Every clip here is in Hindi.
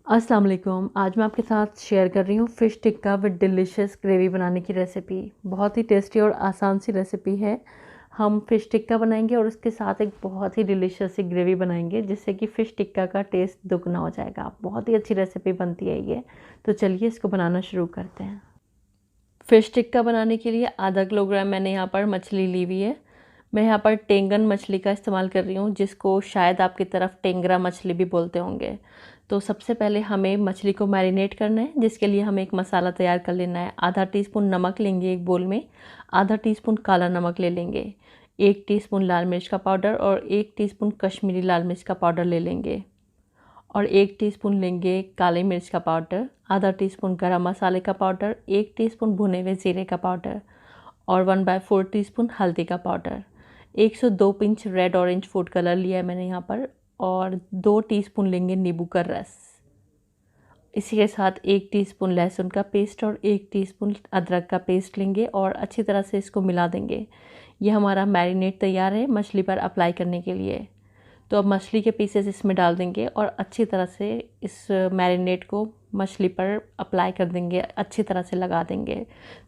अस्सलाम वालेकुम। आज मैं आपके साथ शेयर कर रही हूँ fish tikka with delicious gravy बनाने की रेसिपी। बहुत ही टेस्टी और आसान सी रेसिपी है। हम फ़िश टिक्का बनाएंगे और उसके साथ एक बहुत ही डिलीशियस सी ग्रेवी बनाएंगे जिससे कि फ़िश टिक्का का टेस्ट दुगना हो जाएगा। बहुत ही अच्छी रेसिपी बनती है ये। तो चलिए इसको बनाना शुरू करते हैं। फ़िश टिक्का बनाने के लिए आधा किलोग्राम मैंने यहाँ पर मछली ली हुई है। मैं यहाँ पर टेंगन मछली का इस्तेमाल कर रही हूँ, जिसको शायद आपकी तरफ टेंगरा मछली भी बोलते होंगे। तो सबसे पहले हमें मछली को मैरिनेट करना है, जिसके लिए हमें एक मसाला तैयार कर लेना है। आधा टीस्पून नमक लेंगे एक बोल में, आधा टीस्पून काला नमक ले लेंगे, 1 टीस्पून लाल मिर्च का पाउडर और 1 टीस्पून कश्मीरी लाल मिर्च का पाउडर ले लेंगे और 1 टीस्पून लेंगे काली मिर्च का पाउडर, आधा टीस्पून गरम मसाले का पाउडर, 1 टीस्पून भुने हुए ज़ीरे का पाउडर और 1/4 टीस्पून हल्दी का powder. 102 pinch red orange food colour लिया है मैंने यहाँ पर और 2 टीस्पून लेंगे नींबू का रस। इसी के साथ 1 टीस्पून लहसुन का पेस्ट और 1 टीस्पून अदरक का पेस्ट लेंगे और अच्छी तरह से इसको मिला देंगे। ये हमारा मैरिनेट तैयार है मछली पर अप्लाई करने के लिए। तो अब मछली के पीसेस इसमें डाल देंगे और अच्छी तरह से इस मैरिनेट को मछली पर अप्लाई कर देंगे, अच्छी तरह से लगा देंगे।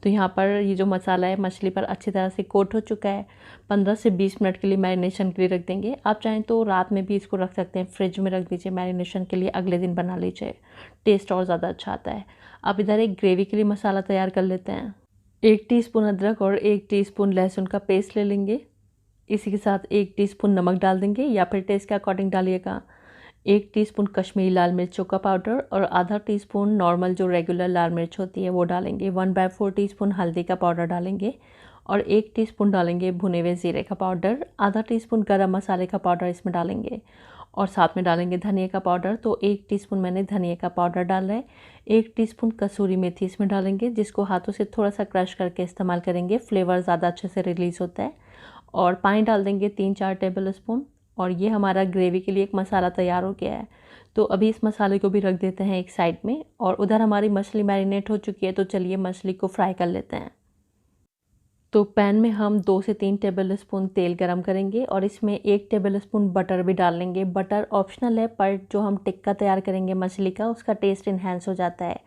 तो यहाँ पर ये जो मसाला है मछली पर अच्छी तरह से कोट हो चुका है। 15 से 20 मिनट के लिए मैरिनेशन के लिए रख देंगे। आप चाहें तो रात में भी इसको रख सकते हैं, फ्रिज में रख दीजिए मैरिनेशन के लिए, अगले दिन बना लीजिए, टेस्ट और ज़्यादा अच्छा आता है। अब इधर एक ग्रेवी के लिए मसाला तैयार कर लेते हैं। 1 टीस्पून अदरक और 1 टीस्पून लहसुन का पेस्ट ले लेंगे। इसी के साथ 1 टीस्पून नमक डाल देंगे या फिर टेस्ट के अकॉर्डिंग डालिएगा। 1 टीस्पून कश्मीरी लाल मिर्चों का पाउडर और आधा टीस्पून नॉर्मल जो रेगुलर लाल मिर्च होती है वो डालेंगे। 1/4 टीस्पून हल्दी का पाउडर डालेंगे और 1 टीस्पून डालेंगे भुने हुए ज़ीरे का पाउडर, आधा टीस्पून गरम मसाले का पाउडर इसमें डालेंगे और साथ में डालेंगे धनिया का पाउडर। तो 1 टीस्पून मैंने धनिया का पाउडर डाला है। 1 टीस्पून कसूरी मेथी इसमें डालेंगे, जिसको हाथों से थोड़ा सा क्रश करके इस्तेमाल करेंगे, फ्लेवर ज़्यादा अच्छे से रिलीज़ होता है। और पानी डाल देंगे 3-4 टेबल स्पून और ये हमारा ग्रेवी के लिए एक मसाला तैयार हो गया है। तो अभी इस मसाले को भी रख देते हैं एक साइड में और उधर हमारी मछली मैरिनेट हो चुकी है। तो चलिए मछली को फ्राई कर लेते हैं। तो पैन में हम 2 से 3 टेबल स्पून तेल गरम करेंगे और इसमें 1 टेबल स्पून बटर भी डाल लेंगे। बटर ऑप्शनल है, पर जो हम टिक्का तैयार करेंगे मछली का, उसका टेस्ट इन्हेंस हो जाता है।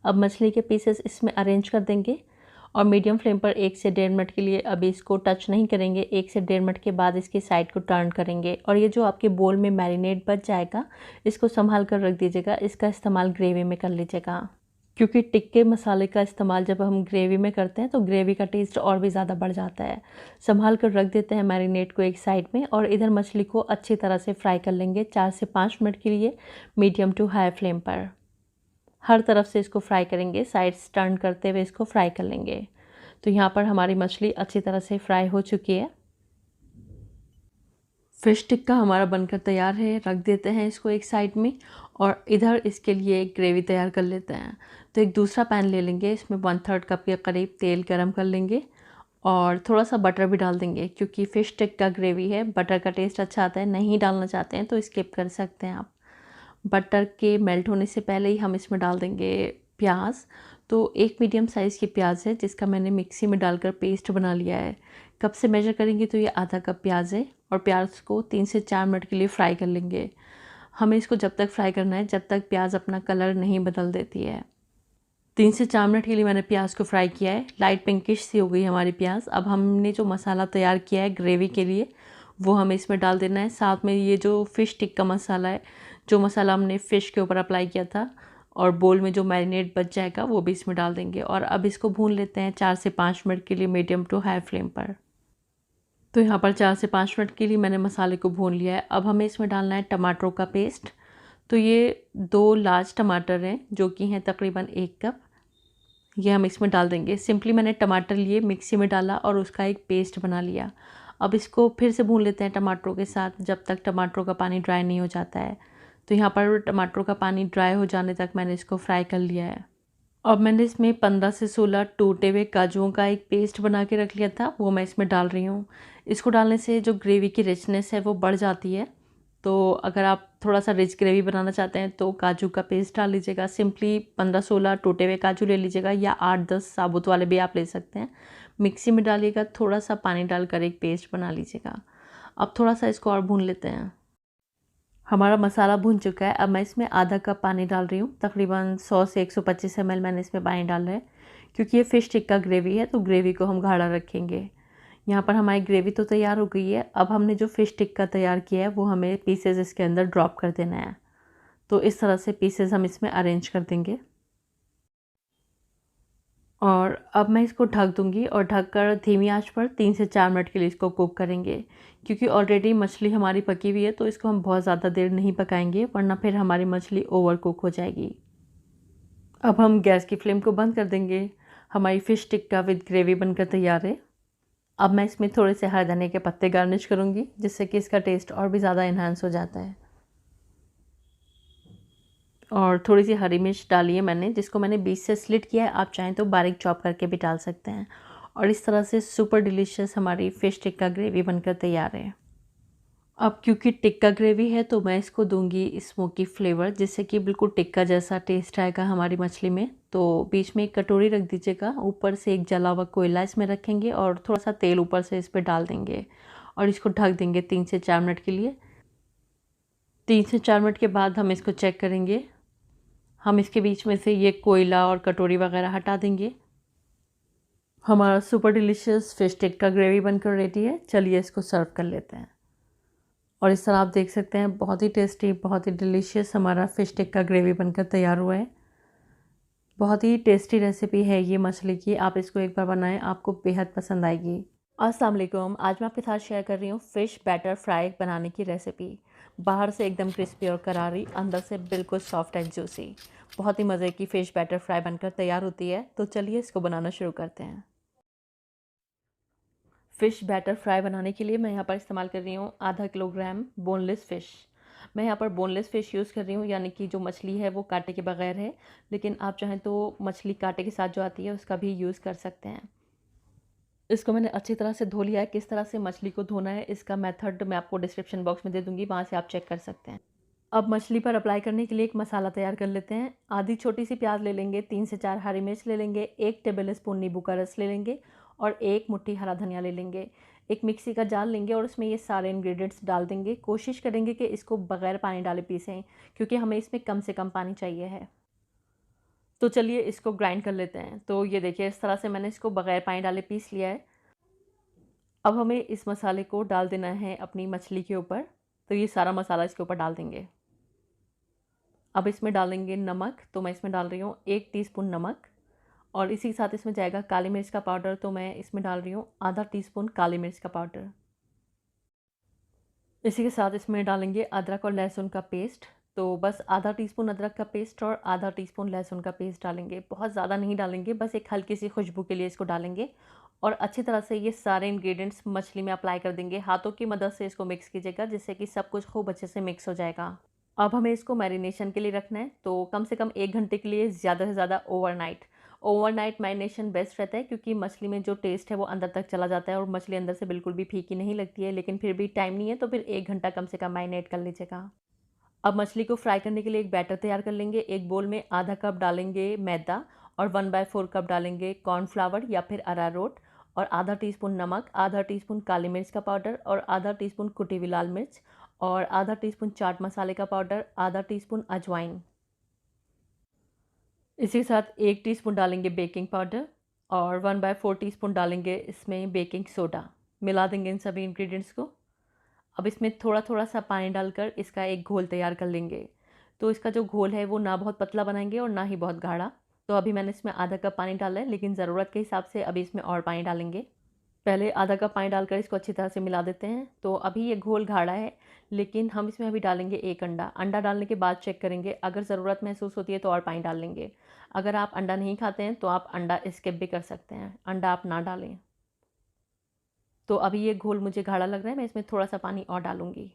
अब मछली के पीसेस इसमें अरेंज कर देंगे और मीडियम फ्लेम पर 1 से 1.5 मिनट के लिए अभी इसको टच नहीं करेंगे। 1 से 1.5 मिनट के बाद इसकी साइड को टर्न करेंगे और ये जो आपके बोल में मैरिनेट बच जाएगा, इसको संभाल कर रख दीजिएगा। इसका इस्तेमाल ग्रेवी में कर लीजिएगा, क्योंकि टिक्के मसाले का इस्तेमाल जब हम ग्रेवी में करते हैं तो ग्रेवी का टेस्ट और भी ज़्यादा बढ़ जाता है। संभाल कर रख देते हैं मैरिनेट को एक साइड में और इधर मछली को अच्छी तरह से फ्राई कर लेंगे 4 से 5 मिनट के लिए मीडियम टू हाई फ्लेम पर। हर तरफ से इसको फ्राई करेंगे, साइड्स टर्न करते हुए इसको फ्राई कर लेंगे। तो यहाँ पर हमारी मछली अच्छी तरह से फ्राई हो चुकी है। फ़िश टिक्का हमारा बनकर तैयार है। रख देते हैं इसको एक साइड में और इधर इसके लिए एक ग्रेवी तैयार कर लेते हैं। तो एक दूसरा पैन ले लेंगे, इसमें 1/3 कप के करीब तेल गरम कर लेंगे और थोड़ा सा बटर भी डाल देंगे, क्योंकि फ़िश टिक्का ग्रेवी है, बटर का टेस्ट अच्छा आता है। नहीं डालना चाहते हैं तो स्किप कर सकते हैं आप। बटर के मेल्ट होने से पहले ही हम इसमें डाल देंगे प्याज। तो एक मीडियम साइज़ की प्याज है, जिसका मैंने मिक्सी में डालकर पेस्ट बना लिया है। कप से मेजर करेंगे तो ये आधा कप प्याज है और प्याज को 3 से 4 मिनट के लिए फ्राई कर लेंगे। हमें इसको जब तक फ्राई करना है जब तक प्याज अपना कलर नहीं बदल देती है। 3 से 4 मिनट के लिए मैंने प्याज को फ्राई किया है। लाइट पिंकिश सी हो गई हमारी प्याज। अब हमने जो मसाला तैयार किया है ग्रेवी के लिए, वो हमें इसमें डाल देना है। साथ में ये जो फ़िश टिक्का मसाला है, जो मसाला हमने फ़िश के ऊपर अप्लाई किया था, और बोल में जो मैरिनेट बच जाएगा वो भी इसमें डाल देंगे और अब इसको भून लेते हैं 4 से 5 मिनट के लिए मीडियम टू हाई फ्लेम पर। तो यहाँ पर 4 से 5 मिनट के लिए मैंने मसाले को भून लिया है। अब हमें इसमें डालना है टमाटरों का पेस्ट। तो ये 2 लार्ज टमाटर हैं, जो कि हैं तकरीबन 1 कप। ये हम इसमें डाल देंगे। सिंपली मैंने टमाटर लिए, मिक्सी में डाला और उसका एक पेस्ट बना लिया। अब इसको फिर से भून लेते हैं टमाटरों के साथ, जब तक टमाटरों का पानी ड्राई नहीं हो जाता है। तो यहाँ पर टमाटरों का पानी ड्राई हो जाने तक मैंने इसको फ्राई कर लिया है। अब मैंने इसमें 15 से 16 टूटे हुए काजुओं का एक पेस्ट बना के रख लिया था, वो मैं इसमें डाल रही हूँ। इसको डालने से जो ग्रेवी की रिचनेस है वो बढ़ जाती है। तो अगर आप थोड़ा सा रिच ग्रेवी बनाना चाहते हैं तो काजू का पेस्ट डाल लीजिएगा। सिंपली 15-16 टूटे हुए काजू ले लीजिएगा या 8-10 साबुत वाले भी आप ले सकते हैं। मिक्सी में डालिएगा, थोड़ा सा पानी डालकर एक पेस्ट बना लीजिएगा। अब थोड़ा सा इसको और भून लेते हैं। हमारा मसाला भुन चुका है। अब मैं इसमें आधा कप पानी डाल रही हूँ। तकरीबन 100 से 125 ml मैंने इसमें पानी डाला है, क्योंकि ये फ़िश टिक्का ग्रेवी है तो ग्रेवी को हम गाढ़ा रखेंगे। यहाँ पर हमारी ग्रेवी तो तैयार हो गई है। अब हमने जो फ़िश टिक्का तैयार किया है वो हमें पीसेज इसके अंदर ड्रॉप कर देना है। तो इस तरह से पीसेज हम इसमें अरेंज कर देंगे और अब मैं इसको ढक दूंगी और ढककर धीमी आंच पर 3 से 4 मिनट के लिए इसको कुक करेंगे, क्योंकि ऑलरेडी मछली हमारी पकी हुई है तो इसको हम बहुत ज़्यादा देर नहीं पकाएंगे, वरना फिर हमारी मछली ओवर कुक हो जाएगी। अब हम गैस की फ्लेम को बंद कर देंगे। हमारी फ़िश टिक्का विद ग्रेवी बनकर तैयार है। अब मैं इसमें थोड़े से हरे धनिया के पत्ते गार्निश करूँगी, जिससे कि इसका टेस्ट और भी ज़्यादा इन्हांस हो जाता है। और थोड़ी सी हरी मिर्च डाली है मैंने, जिसको मैंने बीच से स्लिट किया है। आप चाहें तो बारीक चॉप करके भी डाल सकते हैं। और इस तरह से सुपर डिलीशियस हमारी फ़िश टिक्का ग्रेवी बनकर तैयार है। अब क्योंकि टिक्का ग्रेवी है तो मैं इसको दूंगी स्मोकी फ्लेवर, जिससे कि बिल्कुल टिक्का जैसा टेस्ट आएगा हमारी मछली में। तो बीच में एक कटोरी रख दीजिएगा, ऊपर से एक जला हुआ कोयला इसमें रखेंगे और थोड़ा सा तेल ऊपर से इस पर डाल देंगे और इसको ढक देंगे 3 से 4 मिनट के लिए। 3 से 4 मिनट के बाद हम इसको चेक करेंगे। हम इसके बीच में से ये कोयला और कटोरी वगैरह हटा देंगे। हमारा super delicious fish tikka gravy बनकर रेडी है। चलिए इसको सर्व कर लेते हैं। और इस तरह आप देख सकते हैं बहुत ही टेस्टी, बहुत ही डिलीशियस हमारा फ़िश टिक्का ग्रेवी बनकर तैयार हुआ है। बहुत ही टेस्टी रेसिपी है ये मछली की। आप इसको एक बार बनाएं, आपको बेहद पसंद आएगी। अस्सलाम वालेकुम। आज मैं आपके साथ शेयर कर रही हूँ फ़िश बैटर फ्राई बनाने की रेसिपी। बाहर से एकदम क्रिस्पी और करारी, अंदर से बिल्कुल सॉफ्ट एंड जूसी। बहुत ही मज़े की फ़िश बैटर फ्राई बनकर तैयार होती है। तो चलिए इसको बनाना शुरू करते हैं। फ़िश बैटर फ्राई बनाने के लिए मैं यहाँ पर इस्तेमाल कर रही हूँ आधा किलोग्राम बोनलेस फ़िश। मैं यहाँ पर बोनलेस फ़िश यूज़ कर रही हूँ, यानी कि जो मछली है वो कांटे के बगैर है, लेकिन आप चाहें तो मछली कांटे के साथ जो आती है उसका भी यूज़ कर सकते हैं। इसको मैंने अच्छी तरह से धो लिया है। किस तरह से मछली को धोना है इसका मेथड मैं आपको डिस्क्रिप्शन बॉक्स में दे दूँगी, वहाँ से आप चेक कर सकते हैं। अब मछली पर अप्लाई करने के लिए एक मसाला तैयार कर लेते हैं। आधी छोटी सी प्याज ले लेंगे, 3 से 4 हरी मिर्च ले लेंगे, 1 टेबल स्पून नींबू का रस ले लेंगे और 1 मुट्ठी हरा धनिया ले लेंगे। एक मिक्सी का जार लेंगे और उसमें ये सारे इंग्रेडिएंट्स डाल देंगे। कोशिश करेंगे कि इसको बगैर पानी डाले पीसें, क्योंकि हमें इसमें कम से कम पानी चाहिए है। तो चलिए इसको ग्राइंड कर लेते हैं। तो ये देखिए इस तरह से मैंने इसको बगैर पानी डाले पीस लिया है। अब हमें इस मसाले को डाल देना है अपनी मछली के ऊपर। तो ये सारा मसाला इसके ऊपर डाल देंगे। अब इसमें डालेंगे नमक। तो मैं इसमें डाल रही हूँ 1 टीस्पून नमक और इसी के साथ इसमें जाएगा काली मिर्च का पाउडर। तो मैं इसमें डाल रही हूँ आधा टीस्पून काली मिर्च का पाउडर। इसी के साथ इसमें डालेंगे अदरक और लहसुन का पेस्ट। तो बस आधा टीस्पून अदरक का पेस्ट और आधा टीस्पून लहसुन का पेस्ट डालेंगे। बहुत ज़्यादा नहीं डालेंगे, बस एक हल्की सी खुशबू के लिए इसको डालेंगे। और अच्छी तरह से ये सारे इंग्रेडिएंट्स मछली में अप्लाई कर देंगे। हाथों की मदद से इसको मिक्स कीजिएगा, जिससे कि सब कुछ खूब अच्छे से मिक्स हो जाएगा। अब हमें इसको मैरिनेशन के लिए रखना है। तो कम से कम 1 घंटे के लिए, ज़्यादा से ज़्यादा ओवरनाइट मैरिनेशन बेस्ट रहता है, क्योंकि मछली में जो टेस्ट है वो अंदर तक चला जाता है और मछली अंदर से बिल्कुल भी फीकी नहीं लगती है। लेकिन फिर भी टाइम नहीं है तो फिर 1 घंटा कम से कम मैरिनेट कर लीजिएगा। अब मछली को फ्राई करने के लिए एक बैटर तैयार कर लेंगे। एक बोल में आधा कप डालेंगे मैदा और 1/4 कप डालेंगे कॉर्नफ्लावर या फिर अरारोट और आधा टीस्पून नमक, आधा टीस्पून काली मिर्च का पाउडर और आधा टीस्पून कुटी हुई लाल मिर्च और आधा टीस्पून चाट मसाले का पाउडर, आधा टीस्पून अजवाइन। इसी के साथ 1 टीस्पून डालेंगे बेकिंग पाउडर और 1/4 टीस्पून डालेंगे इसमें बेकिंग सोडा। मिला देंगे इन सभी इंग्रेडिएंट्स को। अब इसमें थोड़ा थोड़ा सा पानी डालकर इसका एक घोल तैयार कर लेंगे। तो इसका जो घोल है वो ना बहुत पतला बनाएंगे और ना ही बहुत गाढ़ा। तो अभी मैंने इसमें आधा कप पानी डाला है, लेकिन ज़रूरत के हिसाब से अभी इसमें और पानी डालेंगे। पहले आधा कप पानी डालकर इसको अच्छी तरह से मिला देते हैं। तो अभी ये घोल गाढ़ा है, लेकिन हम इसमें अभी डालेंगे 1 अंडा। अंडा डालने के बाद चेक करेंगे, अगर ज़रूरत महसूस होती है तो और पानी डाल लेंगे। अगर आप अंडा नहीं खाते हैं तो आप अंडा स्किप भी कर सकते हैं, अंडा आप ना डालें। तो अभी ये घोल मुझे गाढ़ा लग रहा है, मैं इसमें थोड़ा सा पानी और डालूंगी।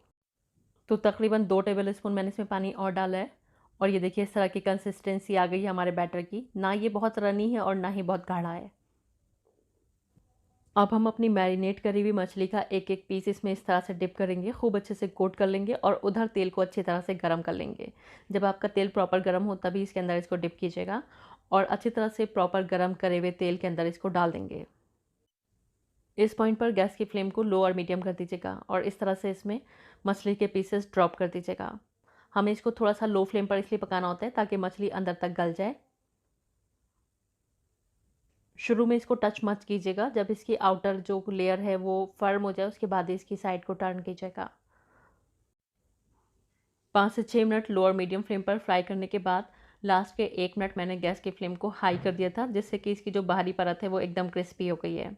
तो तकरीबन 2 टेबल स्पून मैंने इसमें पानी और डाला है और ये देखिए इस तरह की कंसिस्टेंसी आ गई है हमारे बैटर की। ना ये बहुत रनी है और ना ही बहुत गाढ़ा है। अब हम अपनी मैरिनेट करी हुई मछली का एक एक पीस इसमें इस तरह से डिप करेंगे, खूब अच्छे से कोट कर लेंगे और उधर तेल को अच्छी तरह से गर्म कर लेंगे। जब आपका तेल प्रॉपर गर्म हो तभी इसके अंदर इसको डिप कीजिएगा और अच्छी तरह से प्रॉपर गर्म करे हुए तेल के अंदर इसको डाल देंगे। इस पॉइंट पर गैस की फ्लेम को लो और मीडियम कर दीजिएगा और इस तरह से इसमें मछली के पीसेस ड्रॉप कर दीजिएगा। हमें इसको थोड़ा सा लो फ्लेम पर इसलिए पकाना होता है ताकि मछली अंदर तक गल जाए। शुरू में इसको टच मत कीजिएगा, जब इसकी आउटर जो लेयर है वो फर्म हो जाए उसके बाद ही इसकी साइड को टर्न कीजिएगा। 5 से 6 मिनट लो और मीडियम फ्लेम पर फ्राई करने के बाद लास्ट के 1 मिनट मैंने गैस की फ्लेम को हाई कर दिया था, जिससे कि इसकी जो बाहरी परत है वो एकदम क्रिस्पी हो गई है।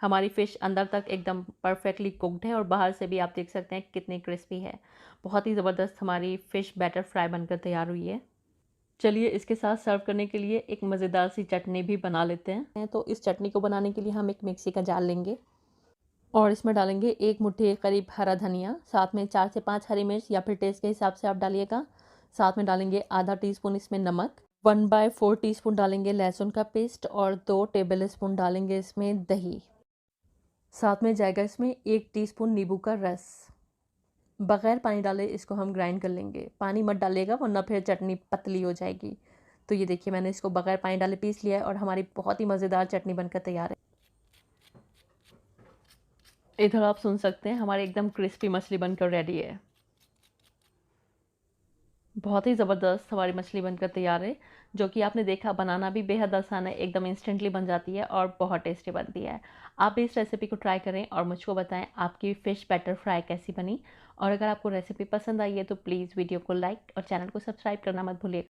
हमारी फ़िश अंदर तक एकदम परफेक्टली कुक्ड है और बाहर से भी आप देख सकते हैं कितनी क्रिस्पी है। बहुत ही ज़बरदस्त हमारी फ़िश बैटर फ्राई बनकर तैयार हुई है। चलिए इसके साथ सर्व करने के लिए एक मज़ेदार सी चटनी भी बना लेते हैं। तो इस चटनी को बनाने के लिए हम एक मिक्सी का जार लेंगे और इसमें डालेंगे 1 मुट्ठी करीब हरा धनिया, साथ में 4 से 5 हरी मिर्च या फिर टेस्ट के हिसाब से आप डालिएगा। साथ में डालेंगे आधा टीस्पून इसमें नमक, 1/4 टीस्पून डालेंगे लहसुन का पेस्ट और 2 टेबल स्पून डालेंगे इसमें दही। साथ में जाएगा इसमें 1 टीस्पून नींबू का रस। बग़ैर पानी डाले इसको हम ग्राइंड कर लेंगे। पानी मत डालिएगा वरना फिर चटनी पतली हो जाएगी। तो ये देखिए मैंने इसको बग़ैर पानी डाले पीस लिया है और हमारी बहुत ही मज़ेदार चटनी बनकर तैयार है। इधर आप सुन सकते हैं हमारी एकदम क्रिस्पी मछली बनकर रेडी है। बहुत ही ज़बरदस्त हमारी मछली बनकर तैयार है, जो कि आपने देखा बनाना भी बेहद आसान है, एकदम इंस्टेंटली बन जाती है और बहुत टेस्टी बनती है। आप भी इस रेसिपी को ट्राई करें और मुझको बताएं आपकी फ़िश बैटर फ्राई कैसी बनी। और अगर आपको रेसिपी पसंद आई है तो प्लीज़ वीडियो को लाइक और चैनल को सब्सक्राइब करना मत भूलिएगा।